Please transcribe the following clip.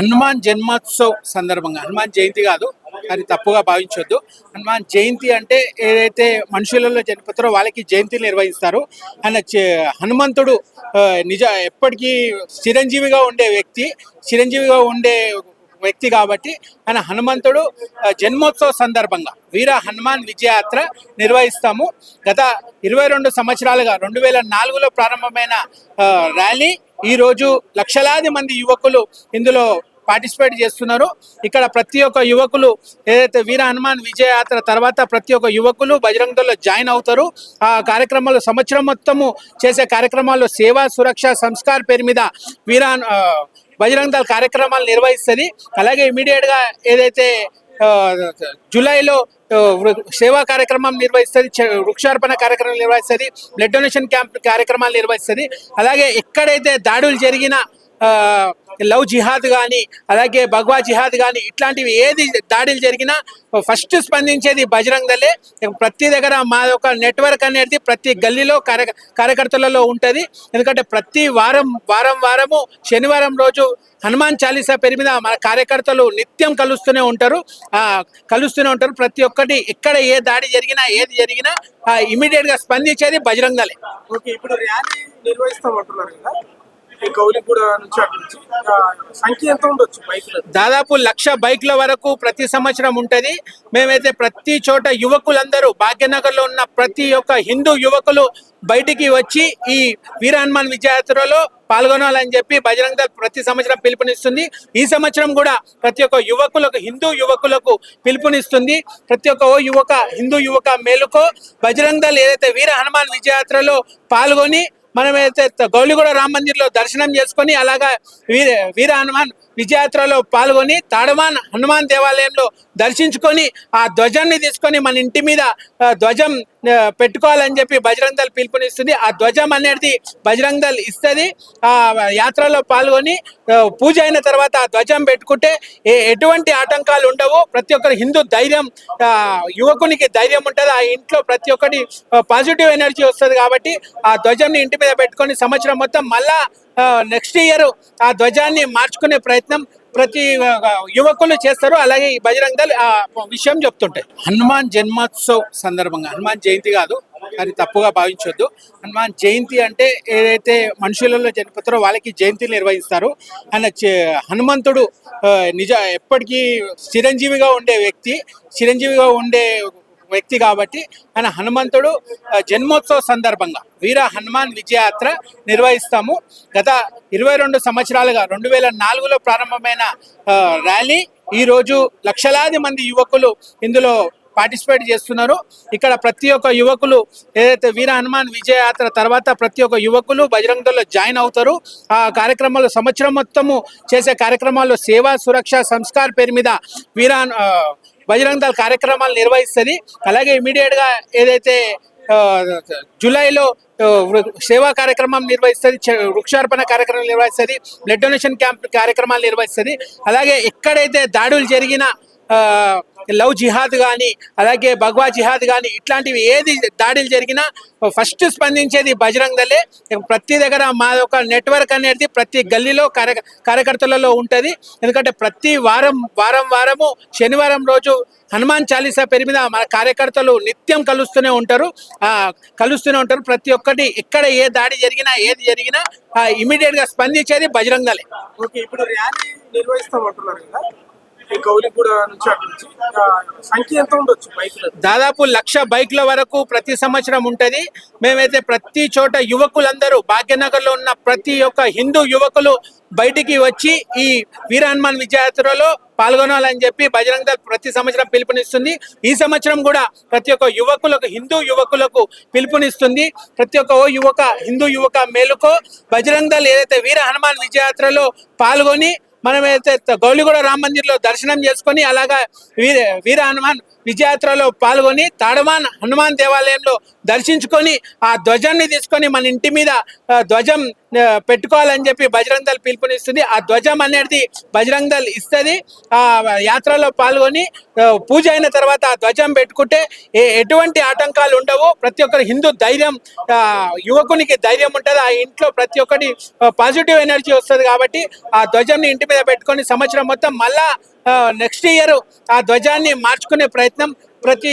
హనుమాన్ జన్మోత్సవ్ సందర్భంగా హనుమాన్ జయంతి కాదు, అది తప్పుగా భావించొద్దు. హనుమాన్ జయంతి అంటే ఏదైతే మనుషులలో జన్మిస్తారో వాళ్ళకి జయంతిని నిర్వహిస్తారు. ఆయన హనుమంతుడు నిజ ఎప్పటికీ చిరంజీవిగా ఉండే వ్యక్తి కాబట్టి ఆయన హనుమంతుడు జన్మోత్సవ సందర్భంగా వీర హనుమాన్ విజయయాత్ర నిర్వహిస్తాము. గత 22 సంవత్సరాలుగా 2004లో ప్రారంభమైన ర్యాలీ ఈరోజు లక్షలాది మంది యువకులు ఇందులో పార్టిసిపేట్ చేస్తున్నారు. ఇక్కడ ప్రతి ఒక్క యువకులు ఏదైతే వీర హనుమాన్ విజయయాత్ర తర్వాత ప్రతి ఒక్క యువకులు బజరంగ దళంలో జాయిన్ అవుతారు. ఆ కార్యక్రమాలు సంవత్సరం మొత్తము చేసే కార్యక్రమాల్లో సేవా సురక్ష సంస్కార్ పేరు మీద బజరంగ దళ కార్యక్రమాలు నిర్వహిస్తుంది. అలాగే ఇమీడియట్ గా ఏదైతే జూలైలో సేవా కార్యక్రమం నిర్వహిస్తుంది, వృక్షార్పణ కార్యక్రమం నిర్వహిస్తుంది, బ్లడ్ డొనేషన్ క్యాంప్ కార్యక్రమాలు నిర్వహిస్తుంది. అలాగే ఎక్కడైతే దాడులు జరిగిన లవ్ జిహాద్ కానీ అలాగే భగవా జిహాద్ కానీ ఇట్లాంటివి ఏది దాడులు జరిగినా ఫస్ట్ స్పందించేది బజరంగ దళే. ప్రతి దగ్గర మా యొక్క నెట్వర్క్ అనేది ప్రతి గల్లీలో కార్యకర్తలలో ఉంటుంది. ఎందుకంటే ప్రతి వారము శనివారం రోజు హనుమాన్ చాలీసా పేరు మీద మన కార్యకర్తలు నిత్యం కలుస్తూనే ఉంటారు. ప్రతి ఒక్కటి ఎక్కడ ఏ దాడి జరిగినా ఏది జరిగినా ఇమీడియట్ గా స్పందించేది బజరంగ దళే. ఓకే, ఇప్పుడు ర్యాలీ నిర్వహిస్తామంటున్నారు కదా, సంఖ్య ఎంత ఉండొచ్చు? దాదాపు 1,00,000 బైక్ల వరకు ప్రతి సంవత్సరం ఉంటది. మేమైతే ప్రతి చోట యువకులందరూ భాగ్యనగర్ లో ఉన్న ప్రతి ఒక్క హిందూ యువకులు బయటికి వచ్చి ఈ వీర హనుమాన్ విజయయాత్రలో పాల్గొనాలని చెప్పి బజరంగ దళ్ ప్రతి సంవత్సరం పిలుపునిస్తుంది. ఈ సంవత్సరం కూడా ప్రతి ఒక్క హిందూ యువకులకు పిలుపునిస్తుంది. ప్రతి ఒక్క హిందూ యువక మేలుకో బజరంగ దళ్ ఏదైతే వీర హనుమాన్ విజయయాత్రలో పాల్గొని మనమైతే గౌలిగూడ రామ మందిర్లో దర్శనం చేసుకొని అలాగా వీర హనుమాన్ విజయయాత్రలో పాల్గొని తాడమాన్ హనుమాన్ దేవాలయంలో దర్శించుకొని ఆ ధ్వజాన్ని తీసుకొని మన ఇంటి మీద ధ్వజం పెట్టుకోవాలని చెప్పి బజరంగ దళ్ పిలుపునిస్తుంది. ఆ ధ్వజం అనేది బజరంగ దళ్ ఇస్తుంది. ఆ యాత్రలో పాల్గొని పూజ అయిన తర్వాత ఆ ధ్వజం పెట్టుకుంటే ఎటువంటి ఆటంకాలు ఉండవు. ప్రతి ఒక్కరి హిందూ ధైర్యం, యువకునికి ధైర్యం ఉంటుంది. ఆ ఇంట్లో ప్రతి ఒక్కటి పాజిటివ్ ఎనర్జీ వస్తుంది. కాబట్టి ఆ ధ్వజంని ఇంటి మీద పెట్టుకొని సంవత్సరం మొత్తం మళ్ళా నెక్స్ట్ ఇయర్ ఆ ధ్వజాన్ని మార్చుకునే ప్రయత్నం ప్రతి యువకులు చేస్తారు. అలాగే ఈ బజరంగ దళ్ ఆ విషయం చెప్తుంటాయి. హనుమాన్ జన్మోత్సవ్ సందర్భంగా హనుమాన్ జయంతి కాదు, అది తప్పుగా భావించొద్దు. హనుమాన్ జయంతి అంటే ఏదైతే మనుషులలో జన్మిస్తారో వాళ్ళకి జయంతిని నిర్వహిస్తారు. ఆయన హనుమంతుడు ఎప్పటికీ చిరంజీవిగా ఉండే వ్యక్తి కాబట్టి ఆయన హనుమంతుడు జన్మోత్సవ సందర్భంగా వీర హనుమాన్ విజయయాత్ర నిర్వహిస్తాము. గత 22 సంవత్సరాలుగా 2004లో ప్రారంభమైన ర్యాలీ ఈరోజు లక్షలాది మంది యువకులు ఇందులో పార్టిసిపేట్ చేస్తున్నారు. ఇక్కడ ప్రతి ఒక్క యువకులు ఏదైతే వీర హనుమాన్ విజయయాత్ర తర్వాత ప్రతి ఒక్క యువకులు బజరంగ దళంలో జాయిన్ అవుతారు. ఆ కార్యక్రమాలు సంవత్సరం మొత్తము చేసే కార్యక్రమాల్లో సేవా సురక్ష సంస్కార్ పేరు మీద బజరంగ దళ కార్యక్రమాలు నిర్వహిస్తుంది. అలాగే ఇమీడియట్ గా ఏదైతే జూలైలో సేవా కార్యక్రమం నిర్వహిస్తుంది, వృక్షార్పణ కార్యక్రమం నిర్వహిస్తుంది, బ్లడ్ డొనేషన్ క్యాంప్ కార్యక్రమాలు నిర్వహిస్తుంది. అలాగే ఎక్కడైతే దాడులు జరిగిన లవ్ జిహాద్ కానీ అలాగే భగవా జిహాద్ కానీ ఇట్లాంటివి ఏది దాడులు జరిగినా ఫస్ట్ స్పందించేది బజరంగ దళే. ప్రతి దగ్గర మా యొక్క నెట్వర్క్ అనేది ప్రతి గల్లీలో కార్యకర్తలలో ఉంటుంది. ఎందుకంటే ప్రతి వారము శనివారం రోజు హనుమాన్ చాలీసా పేరు మీద మన కార్యకర్తలు నిత్యం కలుస్తూనే ఉంటారు. ప్రతి ఒక్కటి ఎక్కడ ఏ దాడి జరిగినా ఏది జరిగినా ఇమీడియట్ గా స్పందించేది బజరంగ దళే. ఓకే, ఇప్పుడు ర్యాలీ నిర్వహిస్తామంటున్నారు కదా, సంఖ్య ఎంత ఉండొచ్చు? దాదాపు 1,00,000 బైక్ల వరకు ప్రతి సంవత్సరం ఉంటది. మేమైతే ప్రతి చోట యువకులందరూ భాగ్యనగర్ లో ఉన్న ప్రతి ఒక్క హిందూ యువకులు బయటికి వచ్చి ఈ వీర హనుమాన్ విజయయాత్రలో పాల్గొనాలని చెప్పి బజరంగ దళ్ ప్రతి సంవత్సరం పిలుపునిస్తుంది. ఈ సంవత్సరం కూడా ప్రతి ఒక్క హిందూ యువకులకు పిలుపునిస్తుంది. ప్రతి ఒక్క హిందూ యువక మేలుకో బజరంగ దళ్ ఏదైతే వీర హనుమాన్ విజయయాత్రలో పాల్గొని మనమైతే గౌలిగూడ రామ మందిర్లో దర్శనం చేసుకొని అలాగా వీర హనుమాన్ విజయయాత్రలో పాల్గొని తాడమాన్ హనుమాన్ దేవాలయంలో దర్శించుకొని ఆ ధ్వజాన్ని తీసుకొని మన ఇంటి మీద ధ్వజం పెట్టుకోవాలని చెప్పి బజరంగ్ దళ్ పిలుపునిస్తుంది. ఆ ధ్వజం అనేది బజరంగ్ దళ్ ఇస్తుంది. ఆ యాత్రలో పాల్గొని పూజ అయిన తర్వాత ఆ ధ్వజం పెట్టుకుంటే ఎటువంటి ఆటంకాలు ఉండవు. ప్రతి ఒక్కరు హిందూ ధైర్యం, యువకునికి ధైర్యం ఉంటుంది. ఆ ఇంట్లో ప్రతి ఒక్కటి పాజిటివ్ ఎనర్జీ వస్తుంది. కాబట్టి ఆ ధ్వజంని ఇంటి మీద పెట్టుకొని సంవత్సరం మొత్తం మళ్ళా నెక్స్ట్ ఇయర్ ఆ ధ్వజాన్ని మార్చుకునే ప్రయత్నం ప్రతి